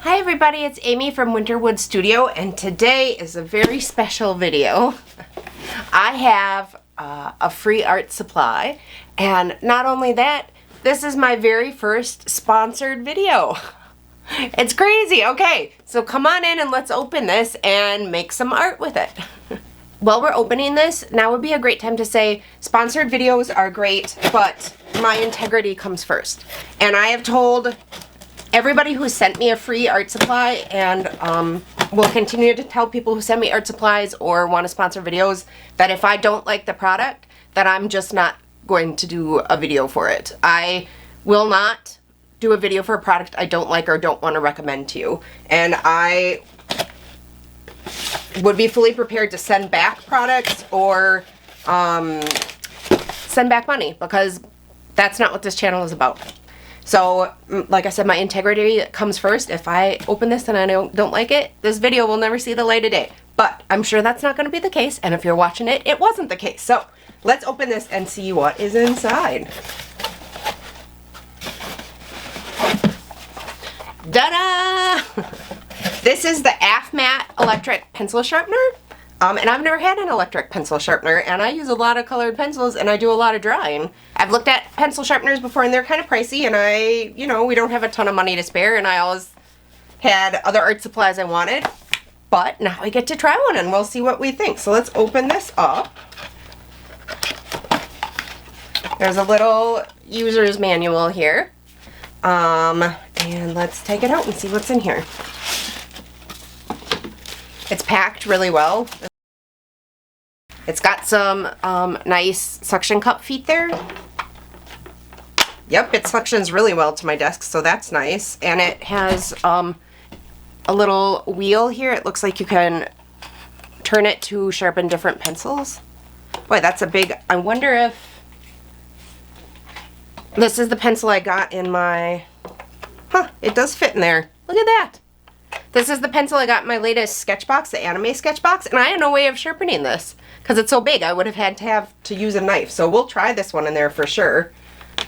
Hi everybody, it's Amy from Winterwood Studio, and today is a very special video. I have a free art supply, and not only that, this is my very first sponsored video. It's crazy. Okay, so come on in and let's open this and make some art with it. While we're opening this, now would be a great time to say sponsored videos are great, but my integrity comes first. And I have told everybody who sent me a free art supply, and will continue to tell people who send me art supplies or want to sponsor videos, that if I don't like the product, that I'm just not going to do a video for it. I will not do a video for a product I don't like or don't want to recommend to you. And I would be fully prepared to send back products or send back money, because that's not what this channel is about. So, like I said, my integrity comes first. If I open this and I don't like it, this video will never see the light of day. But I'm sure that's not going to be the case, and if you're watching it, it wasn't the case. So, let's open this and see what is inside. Ta-da! This is the AFMAT electric pencil sharpener. And I've never had an electric pencil sharpener, and I use a lot of colored pencils and I do a lot of drawing. I've looked at pencil sharpeners before and they're kind of pricey, and we don't have a ton of money to spare, and I always had other art supplies I wanted. But now I get to try one and we'll see what we think. So let's open this up. There's a little user's manual here. And let's take it out and see what's in here. It's packed really well. It's got some nice suction cup feet there. Yep, it suctions really well to my desk, so that's nice. And it has a little wheel here. It looks like you can turn it to sharpen different pencils. Boy, that's a big... I wonder if... This is the pencil I got in my... Huh, it does fit in there. Look at that. This is the pencil I got in my latest sketch box, the anime sketch box, and I had no way of sharpening this because it's so big. I would have had to use a knife. So we'll try this one in there for sure.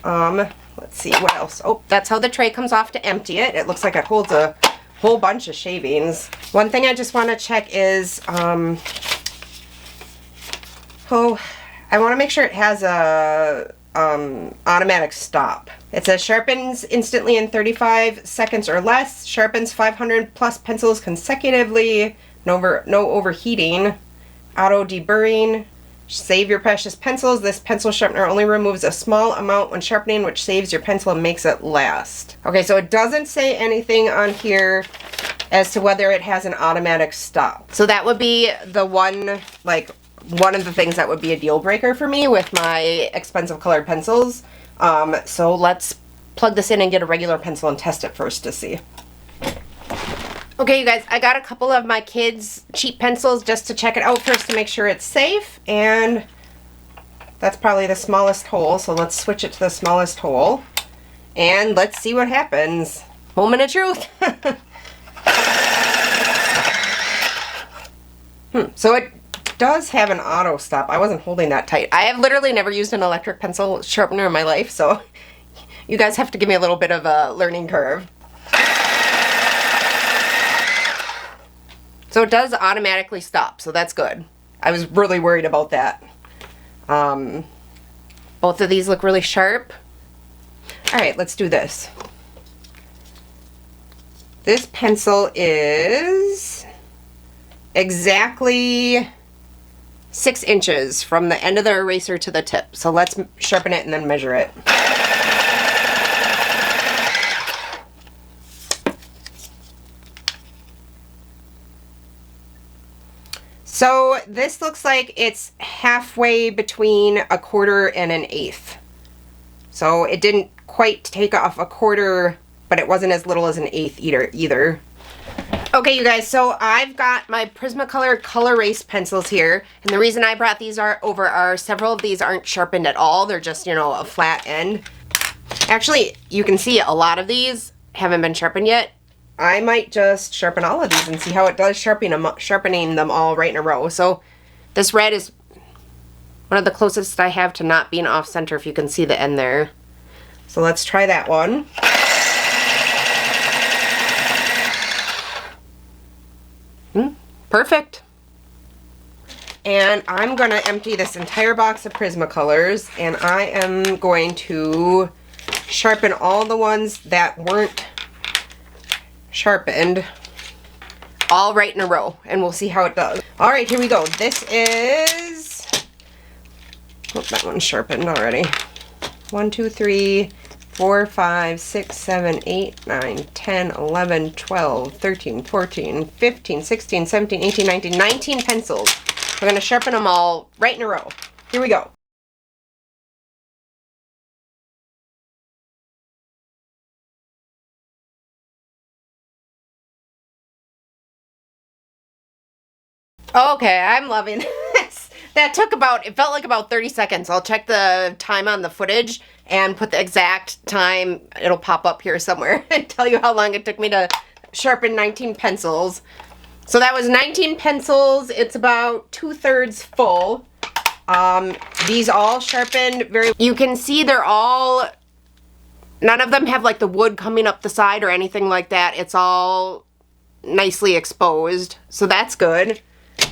Let's see what else. Oh, that's how the tray comes off to empty it. It looks like it holds a whole bunch of shavings. One thing I just want to check is, I want to make sure it has a automatic stop. It says sharpens instantly in 35 seconds or less, sharpens 500 plus pencils consecutively, no overheating, auto deburring, save your precious pencils. This pencil sharpener only removes a small amount when sharpening, which saves your pencil and makes it last. Okay, so it doesn't say anything on here as to whether it has an automatic stop. So that would be the one of the things that would be a deal breaker for me with my expensive colored pencils. So let's plug this in and get a regular pencil and test it first to see. Okay, you guys, I got a couple of my kids' cheap pencils just to check it out first to make sure it's safe, and that's probably the smallest hole, so let's switch it to the smallest hole, and let's see what happens. Moment of truth. So it does have an auto stop. I wasn't holding that tight. I have literally never used an electric pencil sharpener in my life, so you guys have to give me a little bit of a learning curve. So it does automatically stop, so that's good. I was really worried about that. Both of these look really sharp. Alright, let's do this. This pencil is exactly 6 inches from the end of the eraser to the tip. So let's sharpen it and then measure it. So this looks like it's halfway between 1/4 and 1/8. So it didn't quite take off 1/4, but it wasn't as little as 1/8 either. Okay, you guys, so I've got my Prismacolor Color Erase pencils here, and the reason I brought these over are several of these aren't sharpened at all. They're just, a flat end. Actually, you can see a lot of these haven't been sharpened yet. I might just sharpen all of these and see how it does sharpening them all right in a row. So this red is one of the closest I have to not being off center, if you can see the end there. So let's try that one. Perfect. And I'm going to empty this entire box of Prismacolors, and I am going to sharpen all the ones that weren't sharpened all right in a row, and we'll see how it does. All right, here we go. This is, oh, that one's sharpened already. 1, 2, 3, 4, 5, 6, 7, 8, 9, 10, 11, 12, 13, 14, 15, 16, 17, 18, 19, 19 pencils. We're going to sharpen them all right in a row. Here we go. Okay, I'm loving this. That took about, it felt like about 30 seconds. I'll check the time on the footage and put the exact time. It'll pop up here somewhere and tell you how long it took me to sharpen 19 pencils. So that was 19 pencils. It's about 2/3 full. These all sharpened very, you can see they're all, none of them have like the wood coming up the side or anything like that. It's all nicely exposed. So that's good.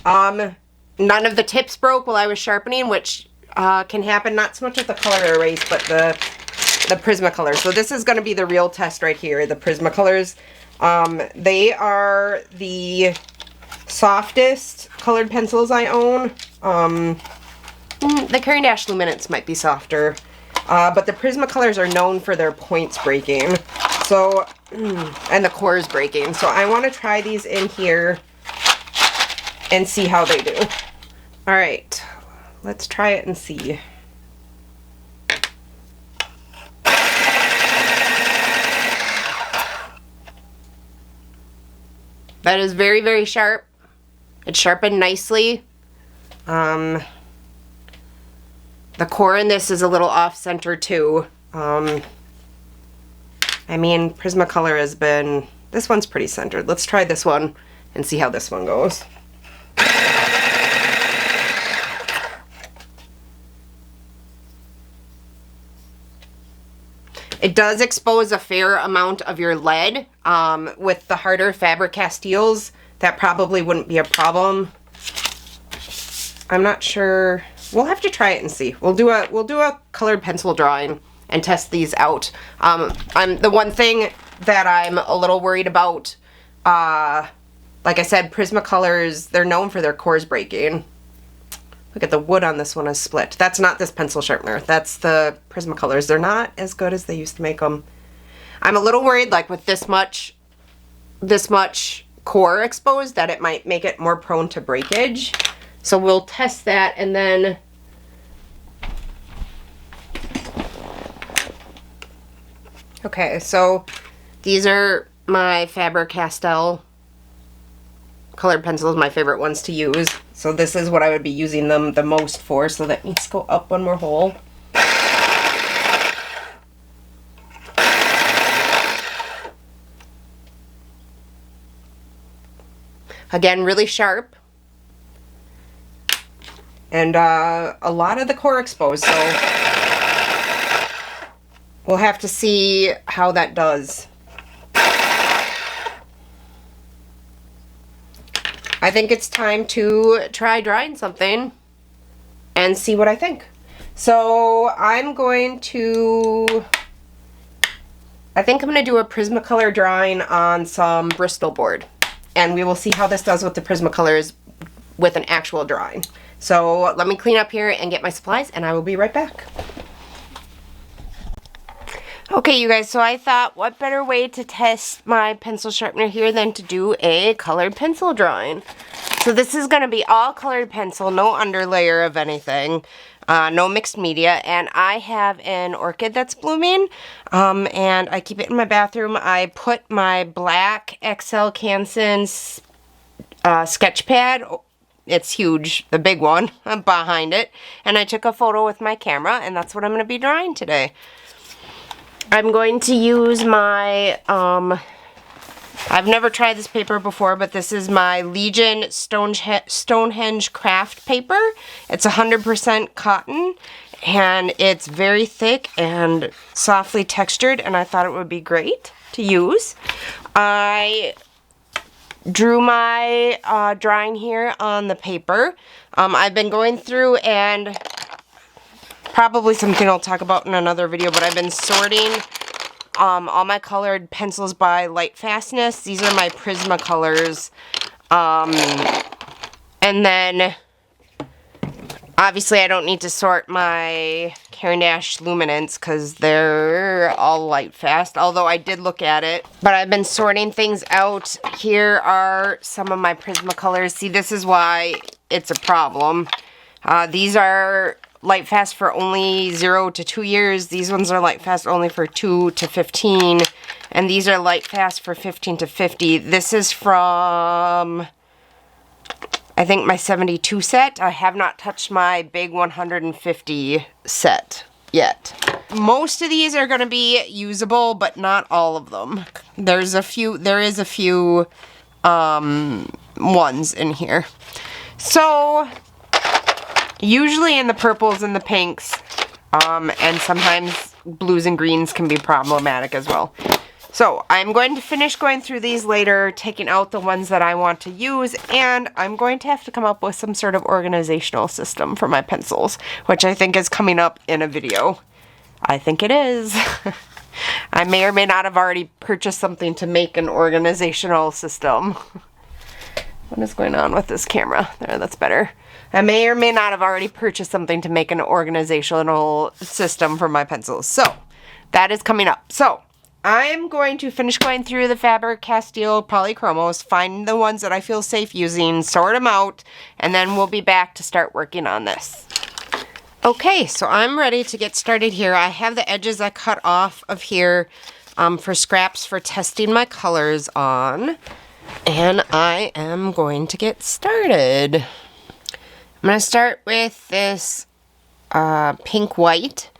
None of the tips broke while I was sharpening, which can happen not so much with the color erase, but the Prismacolors. So this is going to be the real test right here, the Prismacolors. They are the softest colored pencils I own. The Caran Luminace might be softer, but the Prismacolors are known for their points breaking. So, and the cores breaking. So I want to try these in here and see how they do. All right, let's try it and see. That is very, very sharp. It's sharpened nicely. The core in this is a little off-center too. I mean, Prismacolor has been, this one's pretty centered. Let's try this one and see how this one goes. It does expose a fair amount of your lead. With the harder Faber-Castells, that probably wouldn't be a problem. I'm not sure. We'll have to try it and see. We'll do a colored pencil drawing and test these out. The one thing that I'm a little worried about, like I said, Prismacolors, they're known for their cores breaking. Look at the wood on this one is split. That's not this pencil sharpener. That's the Prismacolors. They're not as good as they used to make them. I'm a little worried, like with this much core exposed, that it might make it more prone to breakage. So we'll test that, and then okay, so these are my Faber-Castell colored pencils, my favorite ones to use. So this is what I would be using them the most for, so that needs to go up one more hole. Again, really sharp. And a lot of the core exposed, so we'll have to see how that does. I think it's time to try drawing something and see what I think. So I'm going to, I think I'm going to do a Prismacolor drawing on some Bristol board. And we will see how this does with the Prismacolors with an actual drawing. So let me clean up here and get my supplies, and I will be right back. Okay, you guys, so I thought, what better way to test my pencil sharpener here than to do a colored pencil drawing. So this is going to be all colored pencil, no underlayer of anything, no mixed media, and I have an orchid that's blooming, and I keep it in my bathroom. I put my black XL Canson sketch pad, it's huge, the big one, behind it, and I took a photo with my camera, and that's what I'm going to be drawing today. I'm going to use my, I've never tried this paper before, but this is my Legion Stonehenge craft paper. It's 100% cotton, and it's very thick and softly textured, and I thought it would be great to use. I drew my drawing here on the paper. I've been going through, and probably something I'll talk about in another video, but I've been sorting all my colored pencils by lightfastness. These are my Prismacolors. And then obviously I don't need to sort my Caran Luminance because they're all light fast, although I did look at it. But I've been sorting things out. Here are some of my Prismacolors. See, this is why it's a problem. These are light fast for only 0 to 2 years. These ones are light fast only for 2 to 15. And these are light fast for 15 to 50. This is from, I think, my 72 set. I have not touched my big 150 set yet. Most of these are going to be usable, but not all of them. There is a few ones in here. So usually in the purples and the pinks, and sometimes blues and greens can be problematic as well. So I'm going to finish going through these later, taking out the ones that I want to use, and I'm going to have to come up with some sort of organizational system for my pencils, which I think is coming up in a video. I think it is. I may or may not have already purchased something to make an organizational system. What is going on with this camera? There, that's better. I may or may not have already purchased something to make an organizational system for my pencils. So that is coming up. So I'm going to finish going through the Faber-Castell polychromos, find the ones that I feel safe using, sort them out, and then we'll be back to start working on this. Okay, so I'm ready to get started here. I have the edges I cut off of here for scraps for testing my colors on, and I am going to get started. I'm going to start with this pink-white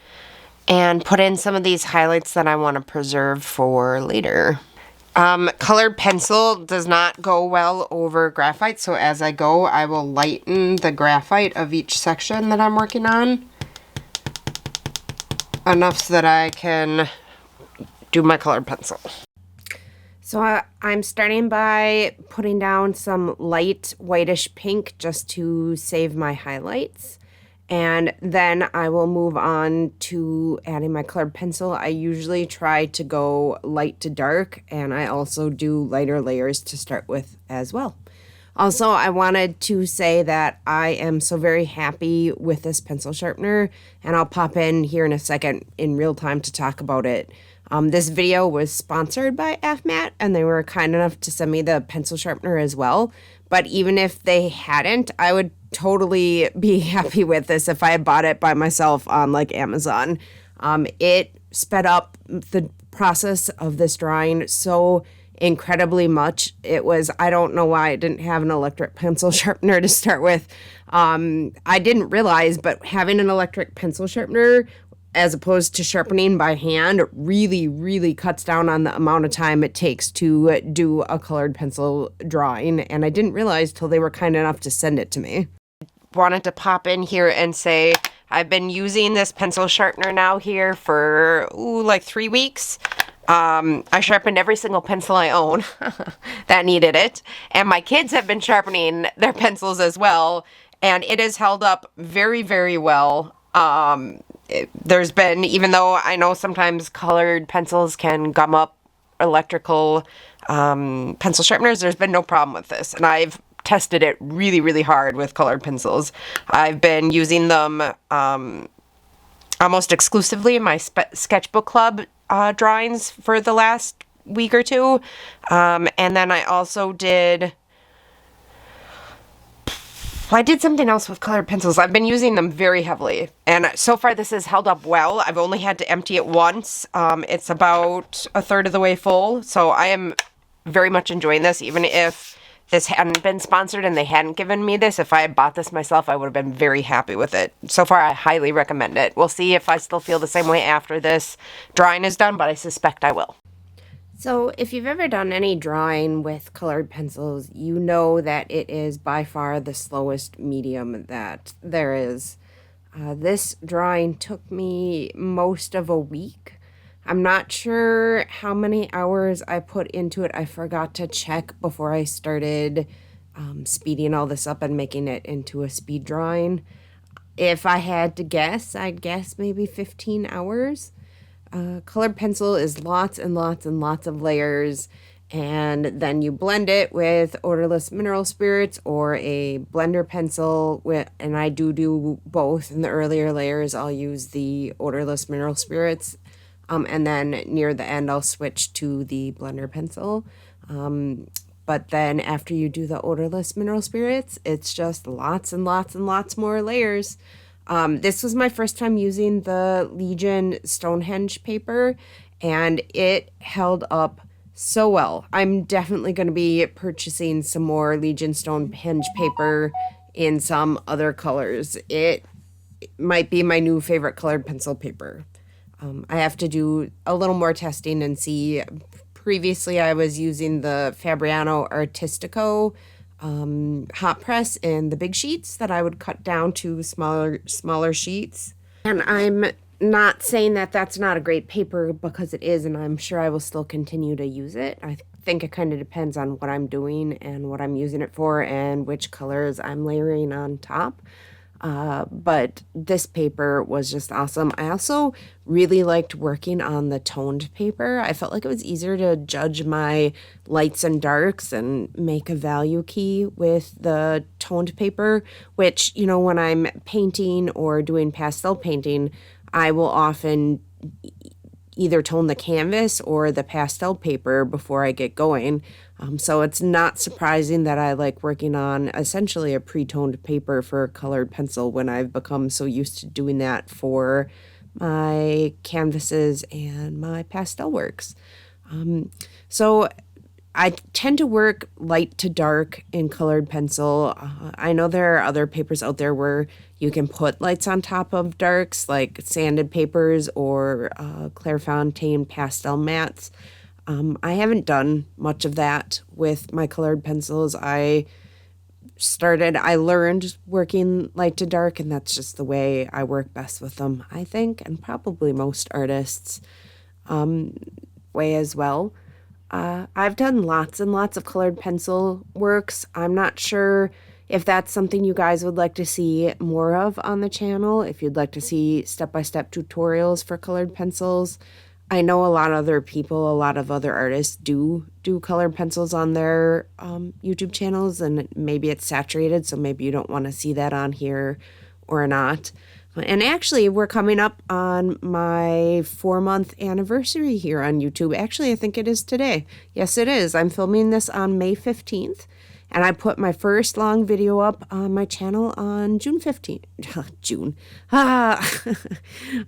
and put in some of these highlights that I want to preserve for later. Colored pencil does not go well over graphite, so as I go, I will lighten the graphite of each section that I'm working on enough so that I can do my colored pencil. So I'm starting by putting down some light whitish pink just to save my highlights. And then I will move on to adding my colored pencil. I usually try to go light to dark, and I also do lighter layers to start with as well. Also, I wanted to say that I am so very happy with this pencil sharpener, and I'll pop in here in a second in real time to talk about it. This video was sponsored by FMAT, and they were kind enough to send me the pencil sharpener as well. But even if they hadn't, I would totally be happy with this if I had bought it by myself on like Amazon. It sped up the process of this drawing so incredibly much. It was, I don't know why I didn't have an electric pencil sharpener to start with. I didn't realize, but having an electric pencil sharpener as opposed to sharpening by hand really, really cuts down on the amount of time it takes to do a colored pencil drawing. And I didn't realize till they were kind enough to send it to me. Wanted to pop in here and say I've been using this pencil sharpener now here for like 3 weeks. I sharpened every single pencil I own that needed it. And my kids have been sharpening their pencils as well. And it has held up very, very well. There's been, even though I know sometimes colored pencils can gum up electrical pencil sharpeners, there's been no problem with this. And I've tested it really, really hard with colored pencils. I've been using them almost exclusively in my sketchbook club drawings for the last week or two. And then I also did something else with colored pencils. I've been using them very heavily, and so far this has held up well. I've only had to empty it once. It's about a third of the way full, so I am very much enjoying this. Even if this hadn't been sponsored and they hadn't given me this, if I had bought this myself, I would have been very happy with it. So far, I highly recommend it. We'll see if I still feel the same way after this drawing is done, but I suspect I will. So if you've ever done any drawing with colored pencils, you know that it is by far the slowest medium that there is. This drawing took me most of a week. I'm not sure how many hours I put into it. I forgot to check before I started speeding all this up and making it into a speed drawing. If I had to guess, I'd guess maybe 15 hours. Colored pencil is lots and lots and lots of layers, and then you blend it with odorless mineral spirits or a blender pencil with, and I do both. In the earlier layers I'll use the odorless mineral spirits, and then near the end I'll switch to the blender pencil. But then after you do the odorless mineral spirits, it's just lots and lots and lots more layers. This was my first time using the Legion Stonehenge paper, and it held up so well. I'm definitely going to be purchasing some more Legion Stonehenge paper in some other colors. It might be my new favorite colored pencil paper. I have to do a little more testing and see. Previously, I was using the Fabriano Artistico hot press in the big sheets that I would cut down to smaller sheets. And I'm not saying that that's not a great paper, because it is, and I'm sure I will still continue to use it. I think it kind of depends on what I'm doing and what I'm using it for and which colors I'm layering on top. But this paper was just awesome. I also really liked working on the toned paper. I felt like it was easier to judge my lights and darks and make a value key with the toned paper, which, you know, when I'm painting or doing pastel painting, I will often either tone the canvas or the pastel paper before I get going. So it's not surprising that I like working on essentially a pre-toned paper for colored pencil when I've become so used to doing that for my canvases and my pastel works. So I tend to work light to dark in colored pencil. I know there are other papers out there where you can put lights on top of darks, like sanded papers or ClaireFontaine PastelMats. I haven't done much of that with my colored pencils. I learned working light to dark, and that's just the way I work best with them, I think, and probably most artists way as well. I've done lots and lots of colored pencil works. I'm not sure if that's something you guys would like to see more of on the channel, if you'd like to see step-by-step tutorials for colored pencils. I know a lot of other artists do colored pencils on their YouTube channels, and maybe it's saturated, so maybe you don't want to see that on here or not. And actually, we're coming up on my 4-month anniversary here on YouTube. Actually, I think it is today. Yes, it is. I'm filming this on May 15th. And I put my first long video up on my channel on June 15th.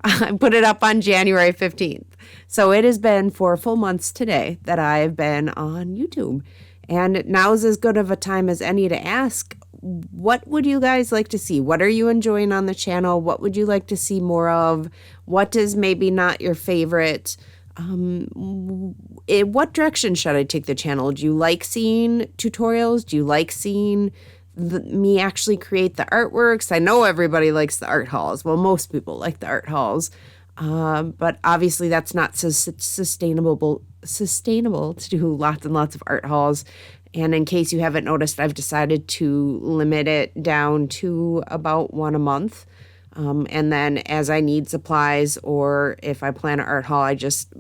I put it up on January 15th. So it has been 4 full months today that I've been on YouTube. And now's as good of a time as any to ask, what would you guys like to see? What are you enjoying on the channel? What would you like to see more of? What is maybe not your favorite? What direction should I take the channel? Do you like seeing tutorials? Do you like seeing me actually create the artworks? I know everybody likes the art hauls. Well, most people like the art hauls. But obviously that's not so sustainable to do lots and lots of art hauls. And in case you haven't noticed, I've decided to limit it down to about 1 a month. And then as I need supplies, or if I plan an art haul, I just,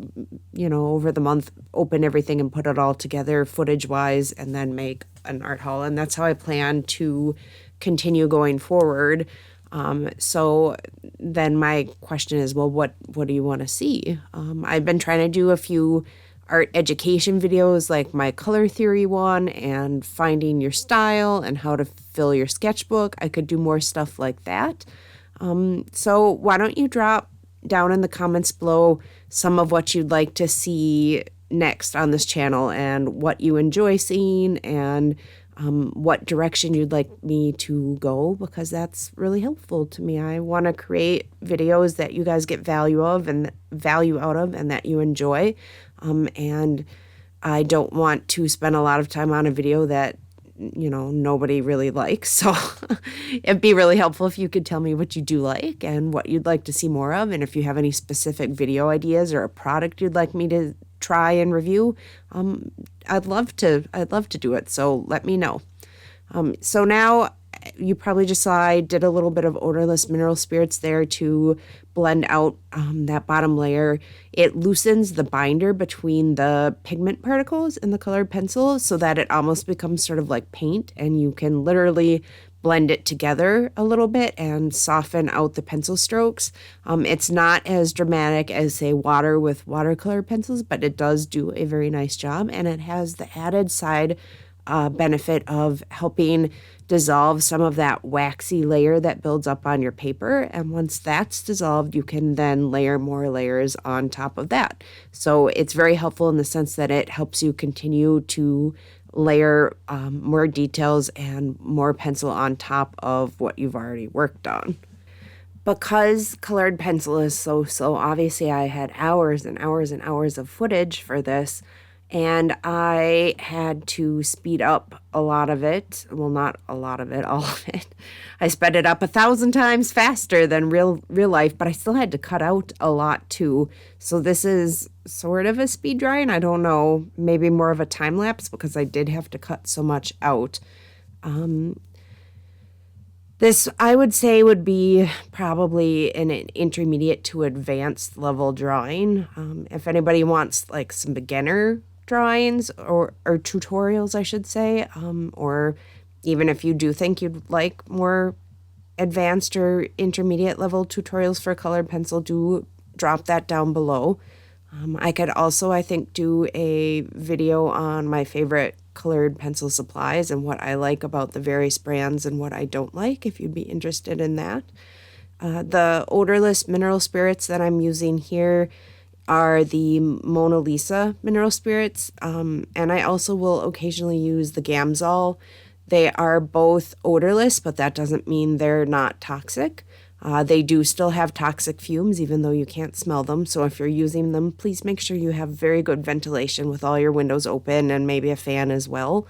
over the month, open everything and put it all together footage-wise and then make an art haul. And that's how I plan to continue going forward. So then my question is, well, what do you want to see? I've been trying to do a few art education videos, like my color theory one and finding your style and how to fill your sketchbook. I could do more stuff like that. So why don't you drop down in the comments below some of what you'd like to see next on this channel and what you enjoy seeing and what direction you'd like me to go, because that's really helpful to me. I want to create videos that you guys get value out of and that you enjoy. And I don't want to spend a lot of time on a video that nobody really likes. So it'd be really helpful if you could tell me what you do like and what you'd like to see more of. And if you have any specific video ideas or a product you'd like me to try and review, I'd love to do it. So let me know. So now you probably just saw I did a little bit of odorless mineral spirits there to blend out that bottom layer. It loosens the binder between the pigment particles in the colored pencil so that it almost becomes sort of like paint, and you can literally blend it together a little bit and soften out the pencil strokes. It's not as dramatic as, say, water with watercolor pencils, but it does do a very nice job, and it has the added side benefit of helping dissolve some of that waxy layer that builds up on your paper. And once that's dissolved, you can then layer more layers on top of that. So it's very helpful in the sense that it helps you continue to layer more details and more pencil on top of what you've already worked on. Because colored pencil is so slow, obviously I had hours and hours and hours of footage for this, and I had to speed up a lot of it. Well, not a lot of it, all of it. I sped it up 1,000 times faster than real life, but I still had to cut out a lot too. So this is sort of a speed drawing. I don't know, maybe more of a time lapse because I did have to cut so much out. This, I would say, would be probably an intermediate to advanced level drawing. If anybody wants like some beginner drawings or tutorials, I should say, or even if you do think you'd like more advanced or intermediate level tutorials for colored pencil, do drop that down below. I could also, I think, do a video on my favorite colored pencil supplies and what I like about the various brands and what I don't like, if you'd be interested in that. The odorless mineral spirits that I'm using here are the Mona Lisa mineral spirits, and I also will occasionally use the Gamsol. They are both odorless, but that doesn't mean they're not toxic. They do still have toxic fumes, even though you can't smell them. So if you're using them, please make sure you have very good ventilation with all your windows open and maybe a fan as well.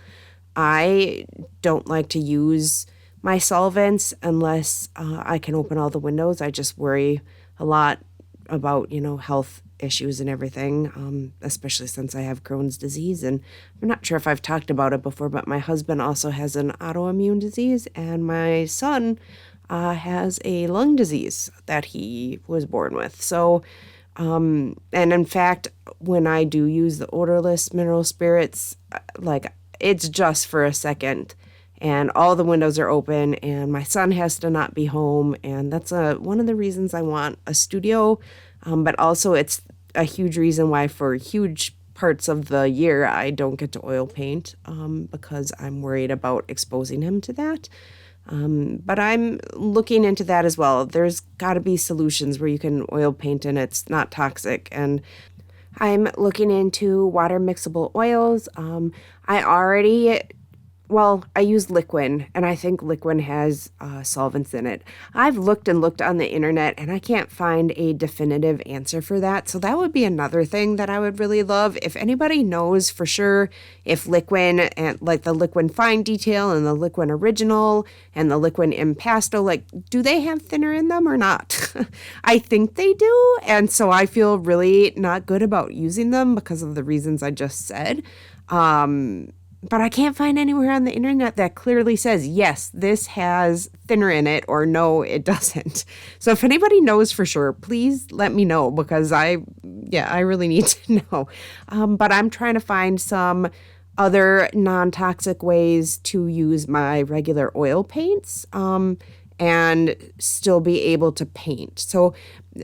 I don't like to use my solvents unless I can open all the windows. I just worry a lot about, health issues and everything, especially since I have Crohn's disease. And I'm not sure if I've talked about it before, but my husband also has an autoimmune disease, and my son has a lung disease that he was born with. So, and in fact, when I do use the odorless mineral spirits, like it's just for a second, and all the windows are open, and my son has to not be home, and that's one of the reasons I want a studio. But also, it's a huge reason why for huge parts of the year I don't get to oil paint because I'm worried about exposing him to that. But I'm looking into that as well. There's got to be solutions where you can oil paint and it's not toxic. And I'm looking into water mixable oils. I use Liquin, and I think Liquin has solvents in it. I've looked on the internet, and I can't find a definitive answer for that. So that would be another thing that I would really love. If anybody knows for sure if Liquin, and like the Liquin Fine Detail and the Liquin Original and the Liquin Impasto, like, do they have thinner in them or not? I think they do, and so I feel really not good about using them because of the reasons I just said. But I can't find anywhere on the internet that clearly says, yes, this has thinner in it, or no, it doesn't. So if anybody knows for sure, please let me know, because I really need to know. But I'm trying to find some other non-toxic ways to use my regular oil paints and still be able to paint. So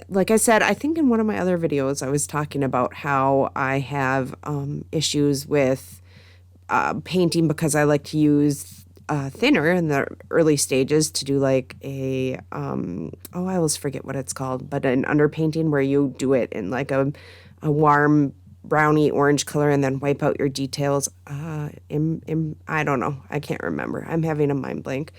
like I said, I think in one of my other videos, I was talking about how I have issues with painting because I like to use thinner in the early stages to do like I always forget what it's called, but an underpainting where you do it in like a warm browny orange color and then wipe out your details. I don't know. I can't remember. I'm having a mind blank.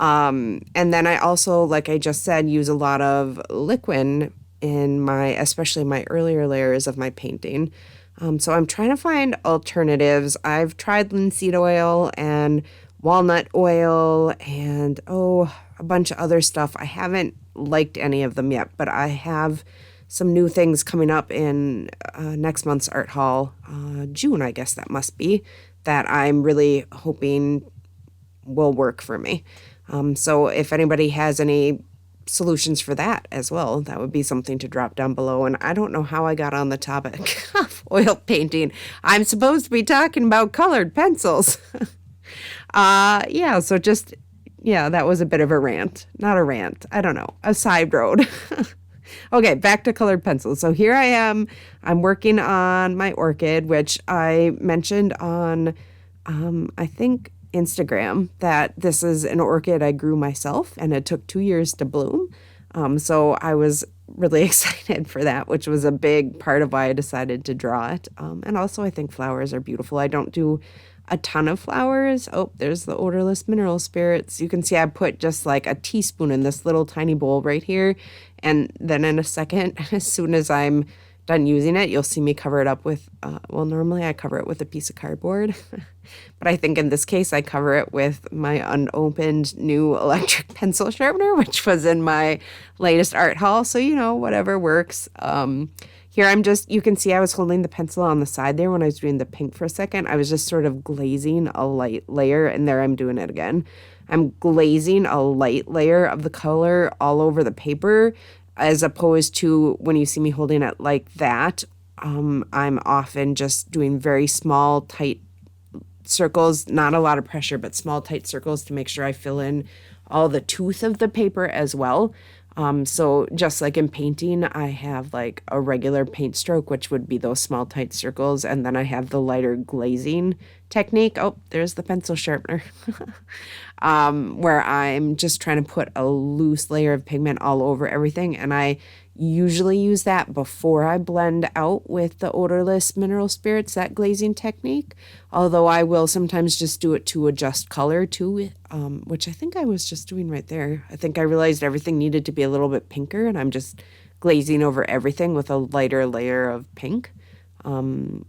And then I also, like I just said, use a lot of Liquin in especially my earlier layers of my painting. So I'm trying to find alternatives. I've tried linseed oil and walnut oil and, a bunch of other stuff. I haven't liked any of them yet, but I have some new things coming up in next month's art haul, June, I guess that must be, that I'm really hoping will work for me. So if anybody has any solutions for that as well, that would be something to drop down below. And I don't know how I got on the topic of oil painting. I'm supposed to be talking about colored pencils. So just, that was a bit of a rant. Not a rant. I don't know. A side road. Okay, back to colored pencils. So here I am. I'm working on my orchid, which I mentioned on, I think, Instagram, that this is an orchid I grew myself and it took 2 years to bloom. So I was really excited for that, which was a big part of why I decided to draw it. And also I think flowers are beautiful. I don't do a ton of flowers. Oh, there's the odorless mineral spirits. You can see I put just like a teaspoon in this little tiny bowl right here. And then in a second, as soon as I'm done using it, you'll see me cover it up with, normally I cover it with a piece of cardboard. But I think in this case, I cover it with my unopened new electric pencil sharpener, which was in my latest art haul. So, whatever works. Here you can see I was holding the pencil on the side there when I was doing the pink for a second. I was just sort of glazing a light layer, and there I'm doing it again. I'm glazing a light layer of the color all over the paper, as opposed to when you see me holding it like that, I'm often just doing very small, tight circles, not a lot of pressure, but small, tight circles to make sure I fill in all the tooth of the paper as well. So just like in painting, I have like a regular paint stroke, which would be those small, tight circles. And then I have the lighter glazing technique. Oh, there's the pencil sharpener. Where I'm just trying to put a loose layer of pigment all over everything. And I usually use that before I blend out with the odorless mineral spirits, that glazing technique. Although I will sometimes just do it to adjust color too, which I think I was just doing right there. I think I realized everything needed to be a little bit pinker, and I'm just glazing over everything with a lighter layer of pink. But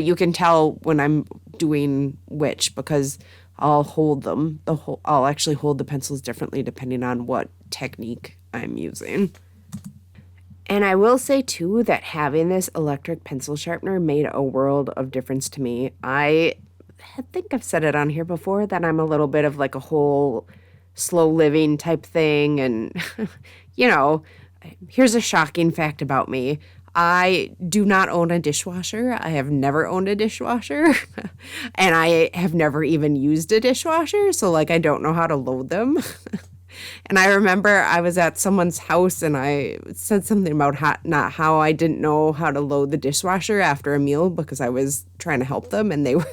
you can tell when I'm doing which, because I'll hold them. I'll actually hold the pencils differently depending on what technique I'm using. And I will say too that having this electric pencil sharpener made a world of difference to me. I think I've said it on here before that I'm a little bit of like a whole slow living type thing. And, here's a shocking fact about me. I do not own a dishwasher. I have never owned a dishwasher. And I have never even used a dishwasher. So I don't know how to load them. And I remember I was at someone's house and I said something about how I didn't know how to load the dishwasher after a meal because I was trying to help them. And they were,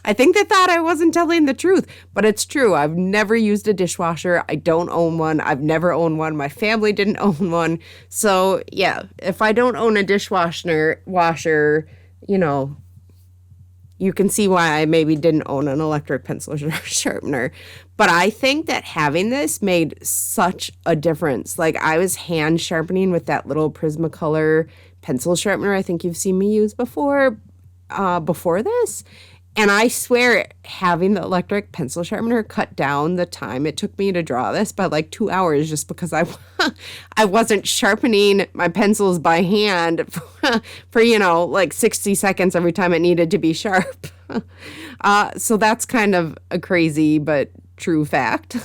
I think they thought I wasn't telling the truth, but it's true. I've never used a dishwasher. I don't own one. I've never owned one. My family didn't own one. So yeah, if I don't own a dishwasher, you can see why I maybe didn't own an electric pencil sharpener. But I think that having this made such a difference. I was hand sharpening with that little Prismacolor pencil sharpener I think you've seen me use before this. And I swear having the electric pencil sharpener cut down the time it took me to draw this by 2 hours, just because I wasn't sharpening my pencils by hand for 60 seconds every time it needed to be sharp. So that's kind of a crazy but true fact.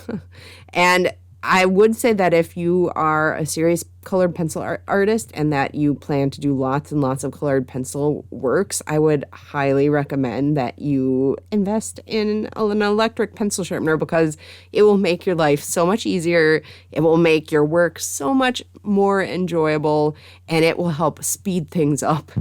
And I would say that if you are a serious colored pencil artist and that you plan to do lots and lots of colored pencil works, I would highly recommend that you invest in an electric pencil sharpener, because it will make your life so much easier. It will make your work so much more enjoyable, and it will help speed things up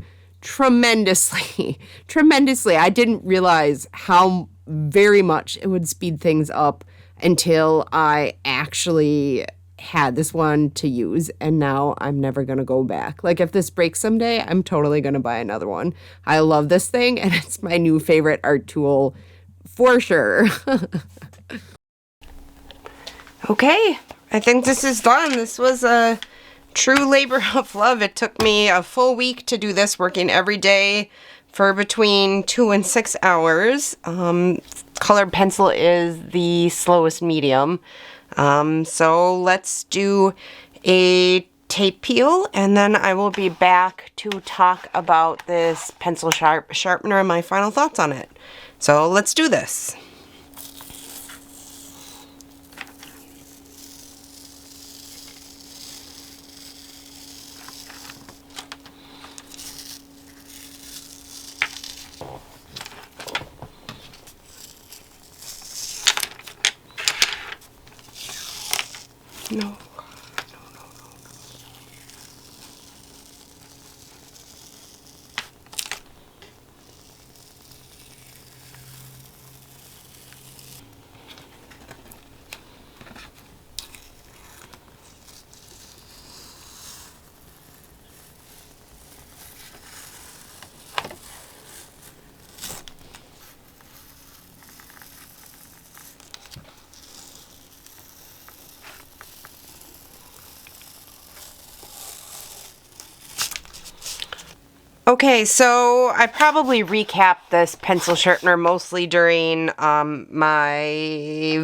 tremendously. I didn't realize how very much it would speed things up until I actually had this one to use, and now I'm never going to go back. If this breaks someday, I'm totally going to buy another one. I love this thing, and it's my new favorite art tool for sure. Okay, I think this is done. This was a true labor of love. It took me a full week to do this, working every day for between 2 and 6 hours. Colored pencil is the slowest medium. So let's do a tape peel, and then I will be back to talk about this pencil sharpener and my final thoughts on it. So let's do this. No. Okay, so I probably recapped this pencil sharpener mostly during my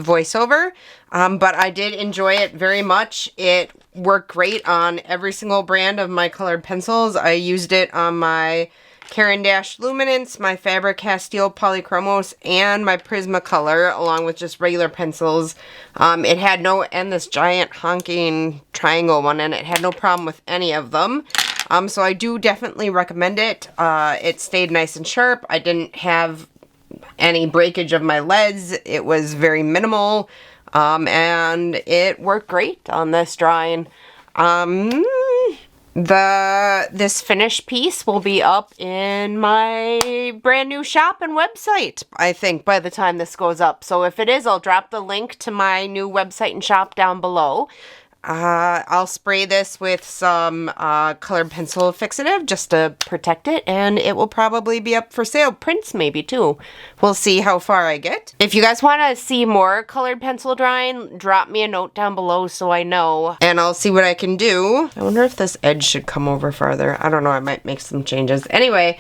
voiceover, but I did enjoy it very much. It worked great on every single brand of my colored pencils. I used it on my Caran Luminace, my Faber-Castell Polychromos, and my Prismacolor, along with just regular pencils. It had and this giant honking triangle one, and it had no problem with any of them. So I do definitely recommend it. It stayed nice and sharp. I didn't have any breakage of my leads. It was very minimal, and it worked great on this drawing. This finished piece will be up in my brand new shop and website, I think, by the time this goes up. So if it is, I'll drop the link to my new website and shop down below. I'll spray this with some colored pencil fixative just to protect it, and it will probably be up for sale. Prints maybe too. We'll see how far I get. If you guys want to see more colored pencil drawing, drop me a note down below so I know, and I'll see what I can do. I wonder if this edge should come over farther. I don't know, I might make some changes. Anyway,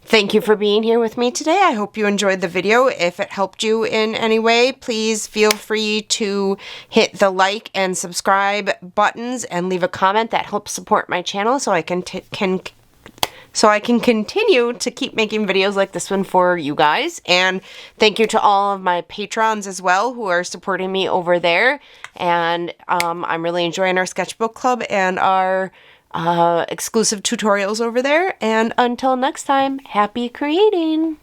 thank you for being here with me today. I hope you enjoyed the video. If it helped you in any way, please feel free to hit the like and subscribe buttons and leave a comment. That helps support my channel so I can continue to keep making videos like this one for you guys. And thank you to all of my patrons as well who are supporting me over there. And I'm really enjoying our sketchbook club and our exclusive tutorials over there. And until next time, happy creating!